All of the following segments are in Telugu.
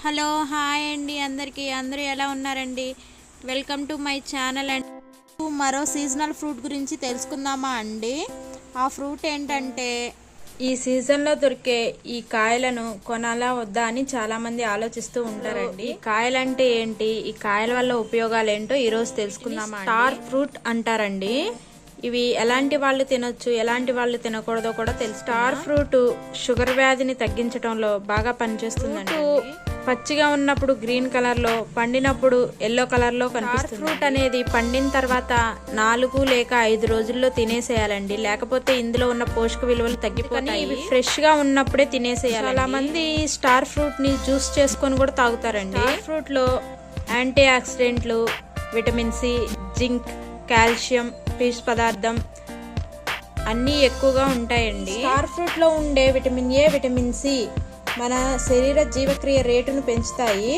హలో హాయ్ అండి అందరూ ఎలా ఉన్నారండి? వెల్కమ్ టు మై ఛానల్ అండి. మరో సీజనల్ ఫ్రూట్ గురించి తెలుసుకుందామా అండి. ఆ ఫ్రూట్ ఏంటంటే ఈ సీజన్లో దొరికే ఈ కాయలను కొనాలా వద్దా అని చాలామంది ఆలోచిస్తూ ఉంటారండి. కాయలంటే ఏంటి, ఈ కాయల వల్ల ఉపయోగాలు ఏంటో ఈరోజు తెలుసుకుందామా. స్టార్ ఫ్రూట్ అంటారండి. ఇవి ఎలాంటి వాళ్ళు తినొచ్చు, ఎలాంటి వాళ్ళు తినకూడదో కూడా తెలుసు. స్టార్ ఫ్రూట్ షుగర్ వ్యాధిని తగ్గించడంలో బాగా పనిచేస్తుందండి. పచ్చిగా ఉన్నప్పుడు గ్రీన్ కలర్ లో, పండినప్పుడు ఎల్లో కలర్ లో కనిపిస్తుంది. ఫ్రూట్ అనేది పండిన తర్వాత 4 లేక 5 రోజుల్లో తినేసేయాలండి, లేకపోతే ఇందులో ఉన్న పోషక విలువలు తగ్గిపోతాయి. ఇవి ఫ్రెష్ గా ఉన్నప్పుడే తినేసేయాలి. చాలా మంది స్టార్ ఫ్రూట్ ని జ్యూస్ చేసుకొని కూడా తాగుతారండి. స్టార్ ఫ్రూట్ లో యాంటీ ఆక్సిడెంట్లు, విటమిన్ సి, జింక్, కాల్షియం, పీచు పదార్థం అన్నీ ఎక్కువగా ఉంటాయండి. స్టార్ ఫ్రూట్ లో ఉండే విటమిన్ ఏ, విటమిన్ సి మన శరీర జీవక్రియ రేటును పెంచుతాయి.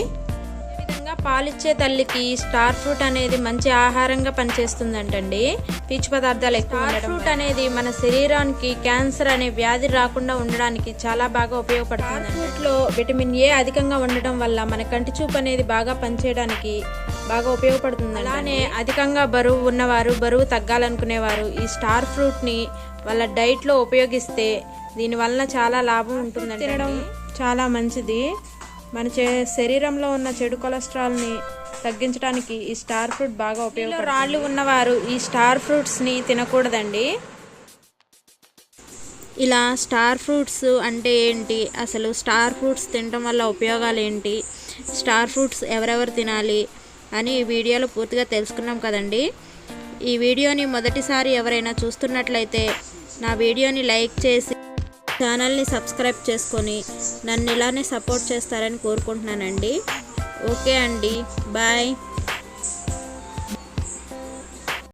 అదేవిధంగా పాలిచ్చే తల్లికి స్టార్ ఫ్రూట్ అనేది మంచి ఆహారంగా పనిచేస్తుందంటండి. పీచు పదార్థాలు ఎక్కువ. స్టార్ ఫ్రూట్ అనేది మన శరీరానికి క్యాన్సర్ అనే వ్యాధి రాకుండా ఉండడానికి చాలా బాగా ఉపయోగపడుతుంది. స్టార్ ఫ్రూట్ లో విటమిన్ ఏ అధికంగా ఉండటం వల్ల మన కంటి చూపు అనేది బాగా పనిచేయడానికి బాగా ఉపయోగపడుతుంది. అలానే అధికంగా బరువు ఉన్నవారు, బరువు తగ్గాలనుకునేవారు ఈ స్టార్ ఫ్రూట్ ని వాళ్ళ డైట్ లో ఉపయోగిస్తే దీని వలన చాలా లాభం ఉంటుందండి. తినడం చాలా మంచిది. మన శరీరంలో ఉన్న చెడు కొలెస్ట్రాల్ ని తగ్గించడానికి ఈ స్టార్ ఫ్రూట్ బాగా ఉపయోగపడుతుంది. రాళ్ళు ఉన్నవారు ఈ స్టార్ ఫ్రూట్స్ ని తినకూడదండి. ఇలా స్టార్ ఫ్రూట్స్ అంటే ఏంటి, అసలు స్టార్ ఫ్రూట్స్ తినడం వల్ల ఉపయోగాలు ఏంటి, స్టార్ ఫ్రూట్స్ ఎవరెవరు తినాలి అని ఈ వీడియోలో పూర్తిగా తెలుసుకున్నాం కదండి. ఈ వీడియోని మొదటిసారి ఎవరైనా చూస్తున్నట్లయితే నా వీడియోని లైక్ చేసి ఛానల్ని సబ్స్క్రైబ్ చేసుకొని నన్ను ఇలానే సపోర్ట్ చేస్తారని కోరుకుంటున్నానండి. ఓకే అండి, బాయ్.